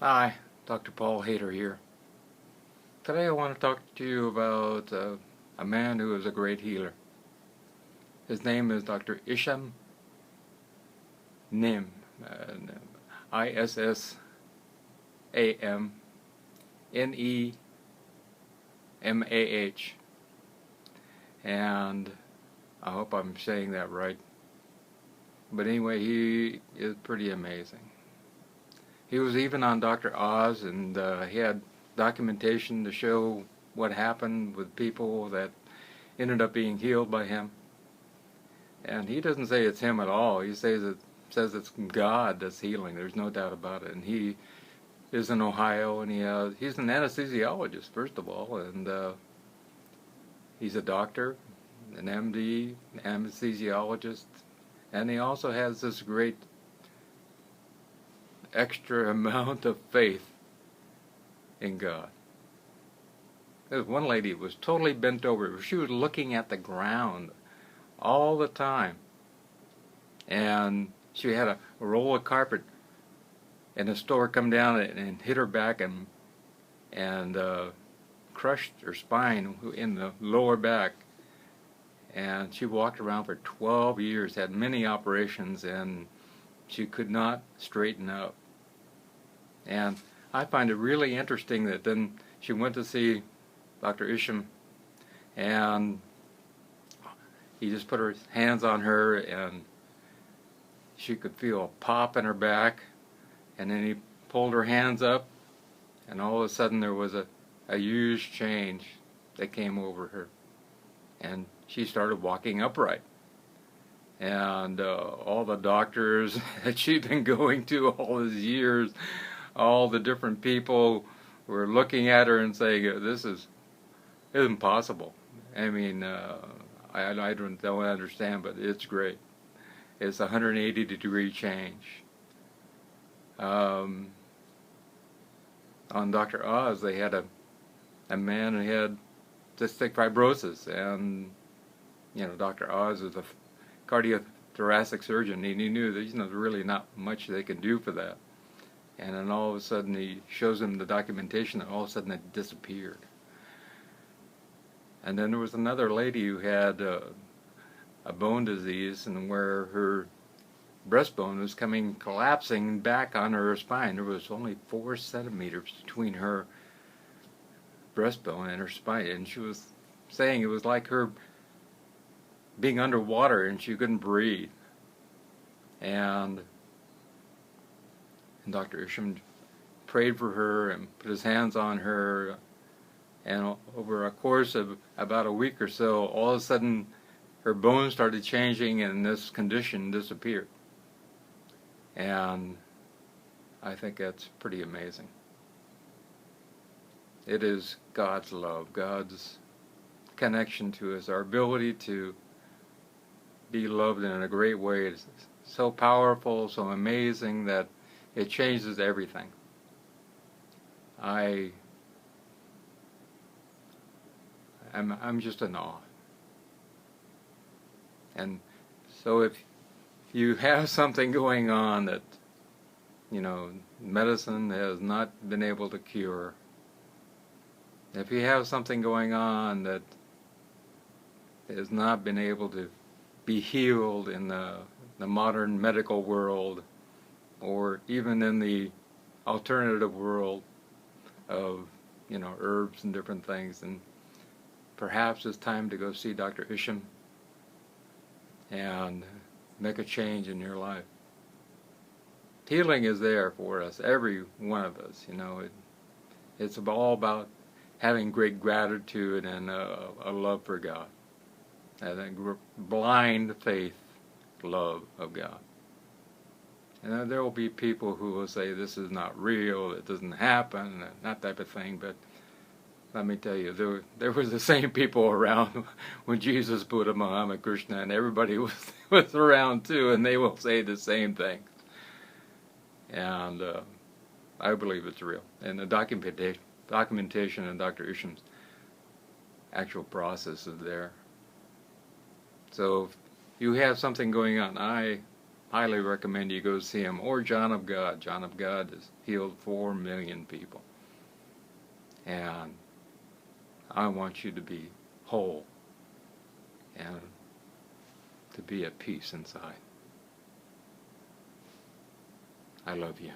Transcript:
Hi, Dr. Paul Haider here. Today I want to talk to you about a man who is a great healer. His name is Dr. Issam Nemeh, Issam Nemeh, and I hope I'm saying that right. But anyway, he is pretty amazing. He was even on Dr. Oz, and he had documentation to show what happened with people that ended up being healed by him. And he doesn't say it's him at all. He says it's God that's healing. There's no doubt about it. And he is in Ohio, and he's an anesthesiologist, first of all, and he's a doctor, an MD, anesthesiologist, and he also has this great extra amount of faith in God. There's one lady who was totally bent over. She was looking at the ground all the time, and she had a roll of carpet in the store come down and hit her back and crushed her spine in the lower back, and she walked around for 12 years, had many operations, and she could not straighten up. And I find it really interesting that then she went to see Dr. Issam, and he just put his hands on her, and she could feel a pop in her back, and then he pulled her hands up, and all of a sudden there was a huge change that came over her, and she started walking upright. And all the doctors that she'd been going to all these years, all the different people were looking at her and saying, this is impossible. I mean, I don't understand, but it's great. It's a 180-degree change. On Dr. Oz, they had a man who had cystic fibrosis, and Dr. Oz is a cardiothoracic surgeon, and he knew that there's really not much they can do for that. And then all of a sudden he shows him the documentation, and all of a sudden it disappeared. And then there was another lady who had a bone disease, and where her breastbone was collapsing back on her spine. There was only 4 centimeters between her breastbone and her spine, and she was saying it was like her being underwater and she couldn't breathe. And Dr. Issam prayed for her and put his hands on her, and over a course of about a week or so, all of a sudden her bones started changing and this condition disappeared. And I think that's pretty amazing. It is God's love, God's connection to us, our ability to be loved in a great way. It's so powerful, so amazing that it changes everything. I'm just in awe. And so if you have something going on that medicine has not been able to cure, if you have something going on that has not been able to be healed in the modern medical world, or even in the alternative world of herbs and different things, and perhaps it's time to go see Dr. Issam and make a change in your life. Healing is there for us, every one of us. It's all about having great gratitude and a love for God, and a blind faith love of God. And there will be people who will say this is not real, it doesn't happen, that type of thing. But let me tell you, there was the same people around when Jesus, Buddha, Muhammad, Krishna, and everybody was around too, and they will say the same thing. And I believe it's real. And the documentation in Dr. Issam's actual process is there. So if you have something going on, I highly recommend you go see him, or John of God. John of God has healed 4 million people. And I want you to be whole and to be at peace inside. I love you.